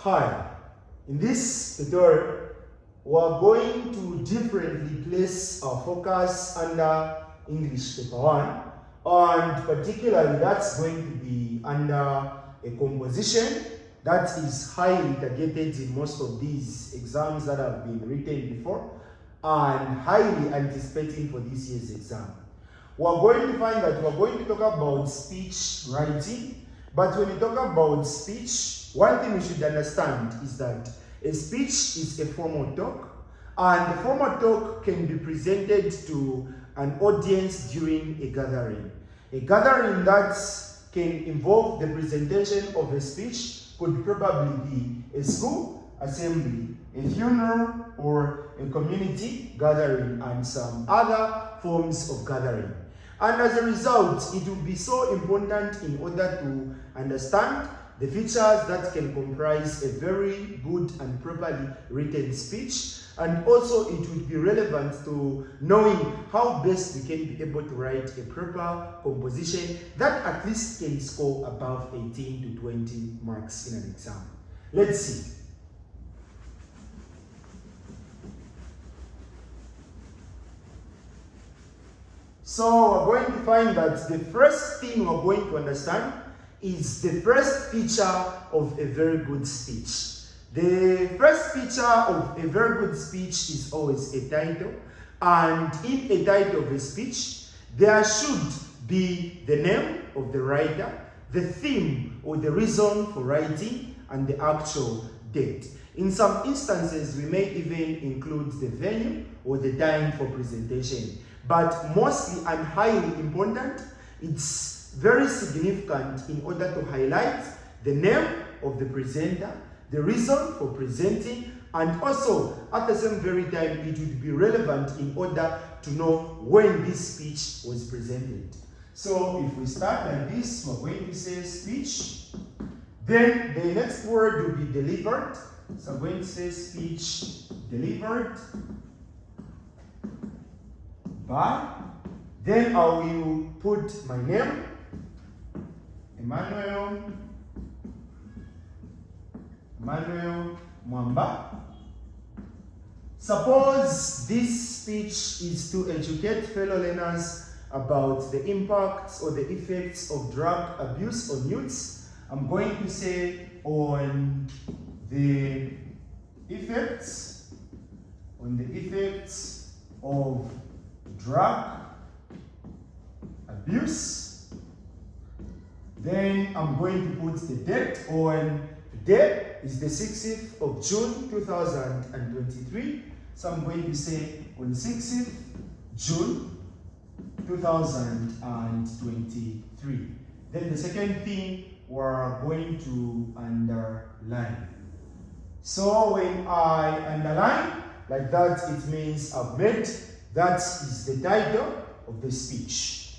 Hi, in this tutorial, we are going to differently place our focus under English paper 1, and particularly that's going to be under a composition that is highly targeted in most of these exams that have been written before and highly anticipating for this year's exam. We're going to find that we're going to talk about speech writing, but when we talk about speech, one thing we should understand is that a speech is a formal talk, and the formal talk can be presented to an audience during a gathering. A gathering that can involve the presentation of a speech could probably be a school assembly, a funeral, or a community gathering, and some other forms of gathering. And as a result, it will be so important in order to understand the features that can comprise a very good and properly written speech, and also it would be relevant to knowing how best we can be able to write a proper composition that at least can score above 18 to 20 marks in an exam. Let's see. So we're going to find that the first thing we're going to understand is the first feature of a very good speech. The first feature of a very good speech is always a title, and in a title of a speech, there should be the name of the writer, the theme or the reason for writing, and the actual date. In some instances, we may even include the venue or the time for presentation. But mostly and highly important, it's very significant in order to highlight the name of the presenter, the reason for presenting, and also at the same very time it would be relevant in order to know when this speech was presented. So if we start like this, we're going to say speech. Then the next word will be delivered. So I'm going to say speech delivered by. Then I will put my name, Emmanuel Mwamba. Suppose this speech is to educate fellow learners about the impacts or the effects of drug abuse on youths. I'm going to say on the effects of drug abuse. Then I'm going to put the date on. Today is the 16th of June 2023. So I'm going to say on 16th June 2023. Then the second thing we're going to underline. So when I underline like that, it means I've made that is the title of the speech.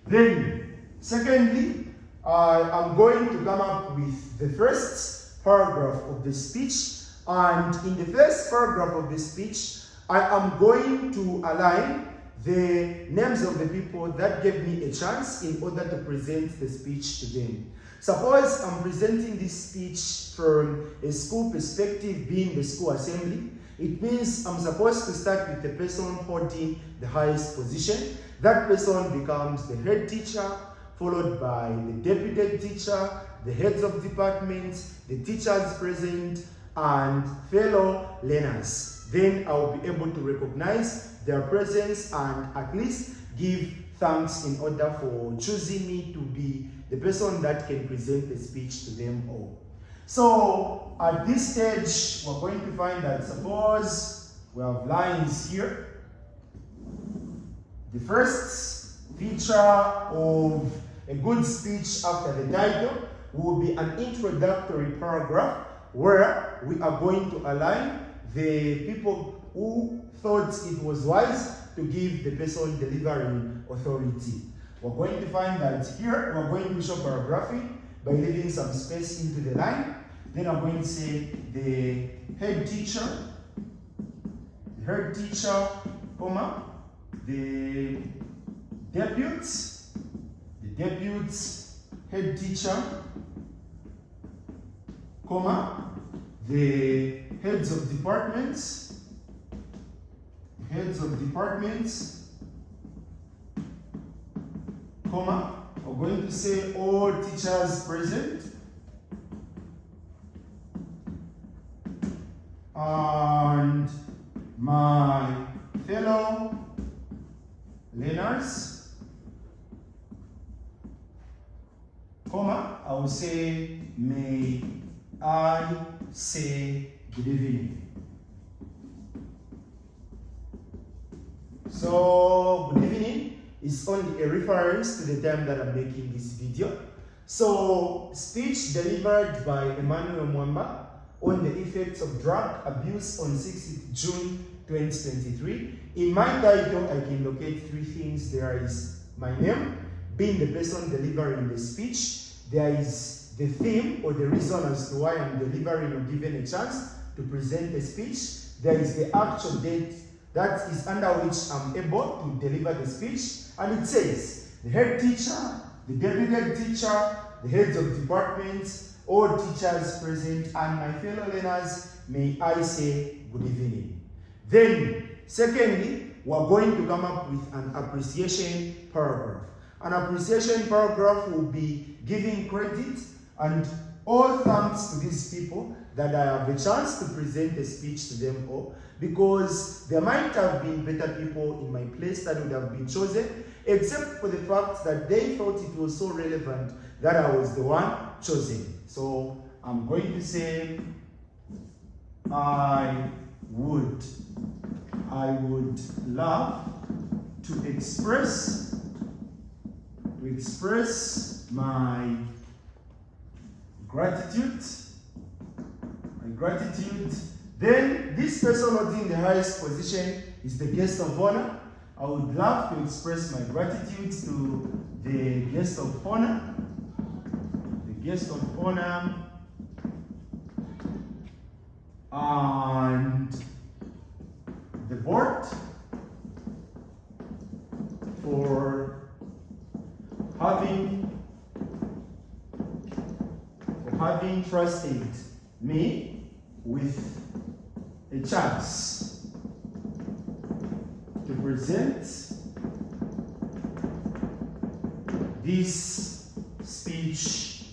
Then, secondly, I'm going to come up with the first paragraph of the speech, and in the first paragraph of the speech, I am going to align the names of the people that gave me a chance in order to present the speech to them. Suppose I'm presenting this speech from a school perspective, being the school assembly. It means I'm supposed to start with the person holding the highest position. That person becomes the head teacher, followed by the deputy teacher, the heads of departments, the teachers present, and fellow learners. Then I will be able to recognize their presence and at least give thanks in order for choosing me to be the person that can present the speech to them all. So at this stage, we're going to find that suppose we have lines here. The first feature of a good speech after the title will be an introductory paragraph where we are going to align the people who thought it was wise to give the person delivering authority. We're going to find that here we're going to show paragraphing by leaving some space into the line. Then I'm going to say the head teacher, comma, the deputies, head teacher, comma, the heads of departments, comma, we're going to say all teachers present, and my fellow learners, comma, I will say, may I say good evening. So, good evening is only a reference to the time that I'm making this video. So, speech delivered by Emmanuel Mwamba on the effects of drug abuse on 6th June 2023. In my title, I can locate three things. There is my name, being the person delivering the speech. There is the theme or the reason as to why I'm delivering or given a chance to present a speech. There is the actual date that is under which I'm able to deliver the speech. And it says, the head teacher, the deputy head teacher, the heads of departments, all teachers present, and my fellow learners, may I say good evening. Then, secondly, we're going to come up with an appreciation paragraph. An appreciation paragraph will be giving credit and all thanks to these people that I have a chance to present a speech to them all, because there might have been better people in my place that would have been chosen, except for the fact that they thought it was so relevant that I was the one chosen. So I'm going to say, I would love to express my gratitude. Then this person holding the highest position is the guest of honor. I would love to express my gratitude to the guest of honor. And the board for having trusted me with a chance to present this speech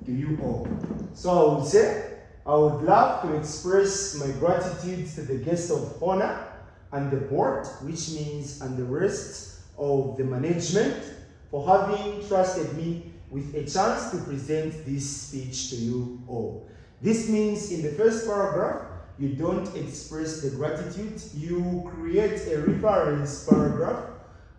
to you all. So I would say, I would love to express my gratitude to the guest of honor and the board, which means and the rest of the management, for having trusted me with a chance to present this speech to you all. This means in the first paragraph, you don't express the gratitude, you create a reference paragraph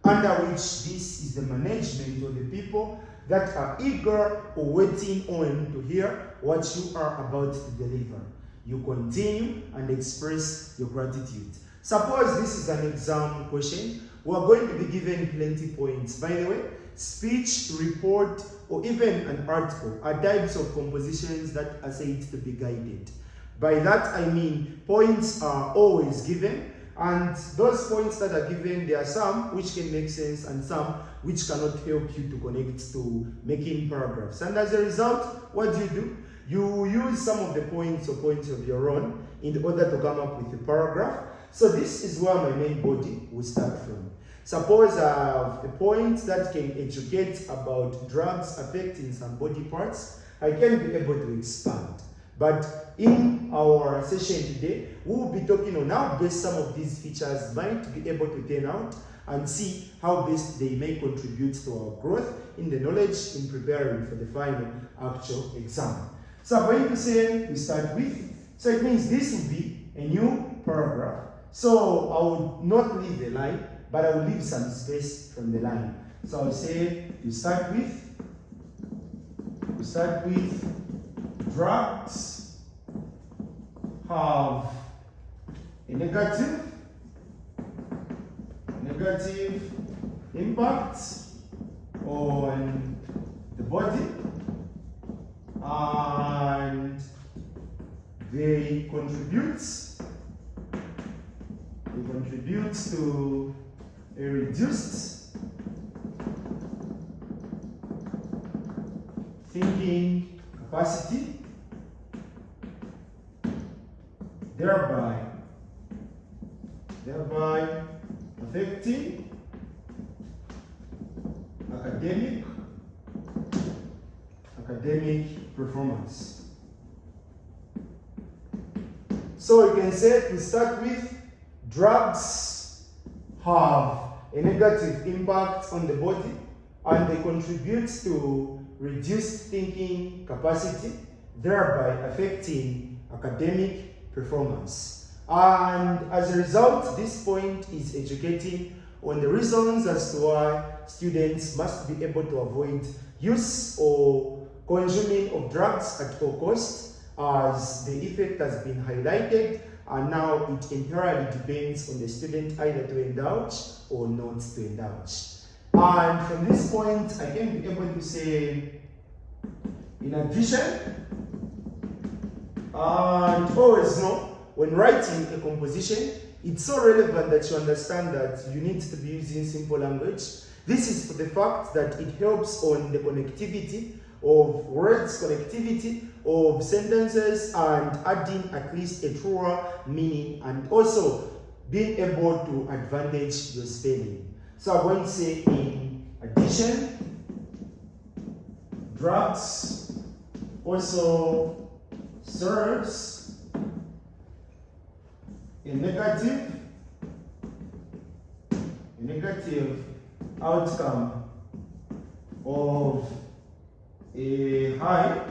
under which this is the management or the people that are eager or waiting on to hear what you are about to deliver. You continue and express your gratitude. Suppose this is an exam question. We are going to be given plenty points. By the way, speech, report, or even an article are types of compositions that are said to be guided. By that I mean points are always given, and those points that are given, there are some which can make sense and some which cannot help you to connect to making paragraphs. And as a result, what do? You use some of the points or points of your own in order to come up with a paragraph. So this is where my main body will start from. Suppose I have a point that can educate about drugs affecting some body parts, I can be able to expand. But in our session today, we will be talking on how best some of these features might be able to turn out and see how best they may contribute to our growth in the knowledge in preparing for the final actual exam. So I'm going to say we start with, so it means this will be a new paragraph. So I will not leave a line, but I will leave some space from the line. So I'll say you start with drugs have a negative impact on the body, and they contribute to a reduced thinking capacity, thereby affecting academic performance. So you can say, to start with, drugs have a negative impact on the body and they contribute to reduced thinking capacity, thereby affecting academic performance. And as a result, this point is educating on the reasons as to why students must be able to avoid use or consuming of drugs at all costs, as the effect has been highlighted, and now it entirely depends on the student either to indulge or not to indulge. And from this point, I can be able to say, in addition, and always know, when writing a composition, it's so relevant that you understand that you need to be using simple language. This is for the fact that it helps on the connectivity of words, connectivity of sentences, and adding at least a truer meaning, and also being able to advantage your spelling. So I'm going to say, in addition, drugs also serves a negative outcome of a high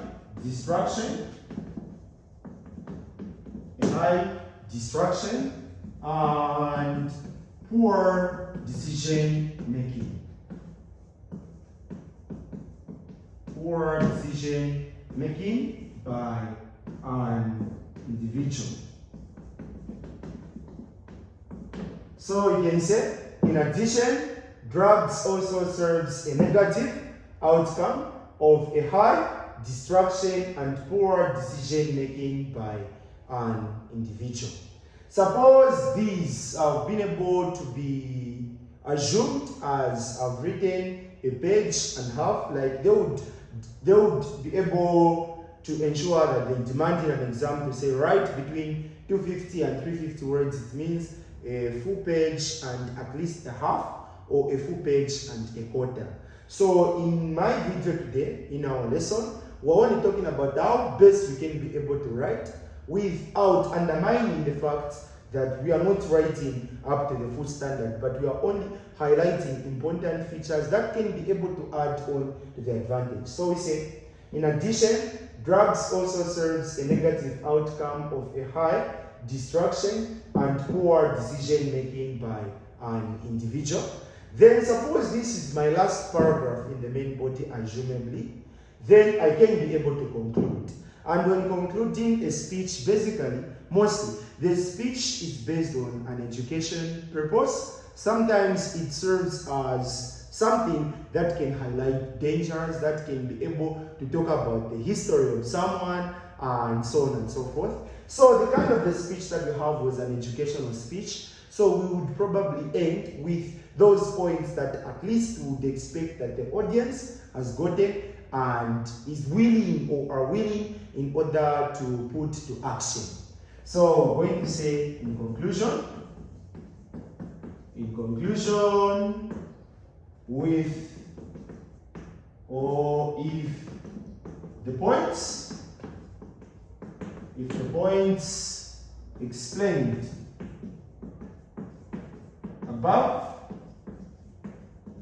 distraction and poor decision making. Poor decision making by an individual. So you can say, in addition, drugs also serves a negative outcome of a high distraction and poor decision making by an individual. Suppose these have been able to be assumed as I've written a page and a half, like they would be able to ensure that they demand in an exam to say write between 250 and 350 words. It means a full page and at least a half, or a full page and a quarter. So in my video today, in our lesson, we're only talking about how best we can be able to write without undermining the fact that we are not writing up to the full standard, but we are only highlighting important features that can be able to add on to the advantage. So we say, in addition, drugs also serves a negative outcome of a high distraction and poor decision making by an individual. Then suppose this is my last paragraph in the main body, assumably, then I can be able to conclude. And when concluding a speech, basically, mostly, the speech is based on an education purpose. Sometimes it serves as something that can highlight dangers, that can be able to talk about the history of someone, and so on and so forth. So the kind of the speech that we have was an educational speech. So we would probably end with those points that at least we would expect that the audience has gotten and is willing or are willing in order to put to action. So we're going to say, in conclusion, with or if the points explained above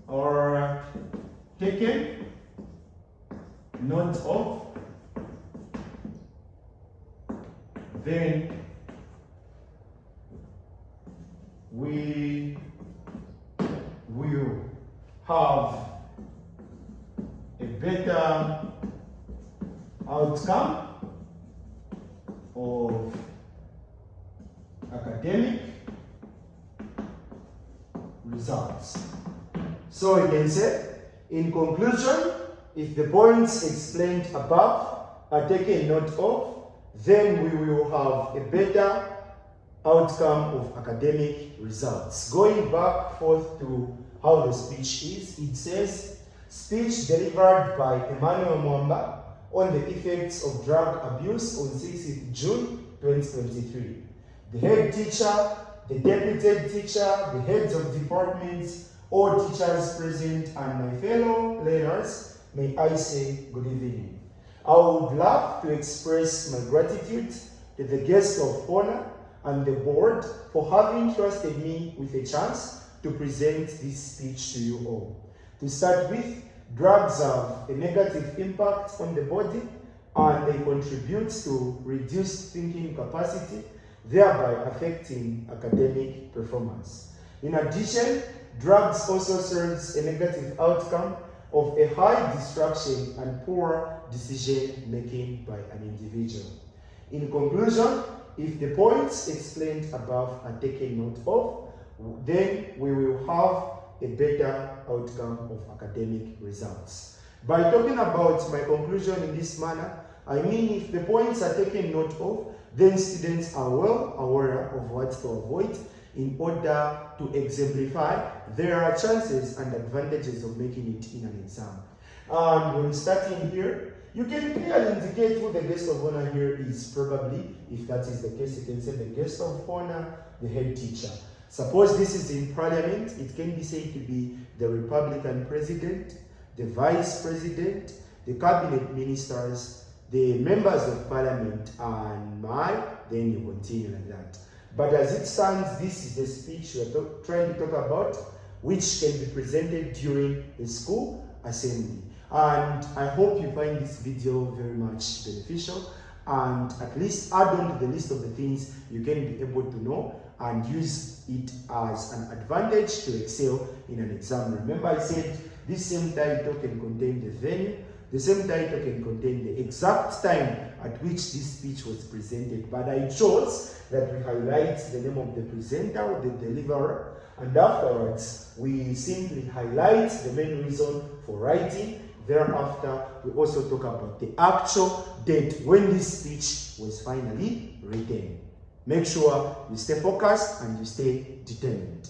are taken note of, then we will have a better outcome of academic results. So you can say, in conclusion, if the points explained above are taken note of, then we will have a better outcome of academic results. Going back forth to how the speech is, it says, speech delivered by Emmanuel Mwamba on the effects of drug abuse on 6th June 2023. The head teacher, the deputy teacher, the heads of departments, all teachers present, and my fellow learners, may I say good evening. I would love to express my gratitude to the guest of honor and the board for having trusted me with a chance to present this speech to you all. To start with, drugs have a negative impact on the body and they contribute to reduced thinking capacity, thereby affecting academic performance. In addition, drugs also serves a negative outcome of a high distraction and poor decision making by an individual. In conclusion, if the points explained above are taken note of, then we will have a better outcome of academic results. By talking about my conclusion in this manner, I mean if the points are taken note of, then students are well aware of what to avoid in order to exemplify there are chances and advantages of making it in an exam. And when starting here, you can clearly indicate who the guest of honor here is. Probably, if that is the case, you can say the guest of honor, the head teacher. Suppose this is in parliament, it can be said to be the Republican president, the vice president, the cabinet ministers, the members of parliament, and then you continue like that. But as it stands, this is the speech we are trying to talk about, which can be presented during a school assembly. And I hope you find this video very much beneficial and at least add on to the list of the things you can be able to know and use it as an advantage to excel in an exam. Remember I said this same title can contain the venue, the same title can contain the exact time at which this speech was presented, but I chose that we highlight the name of the presenter or the deliverer, and afterwards we simply highlight the main reason for writing. Thereafter, we also talk about the actual date when this speech was finally written. Make sure you stay focused and you stay determined.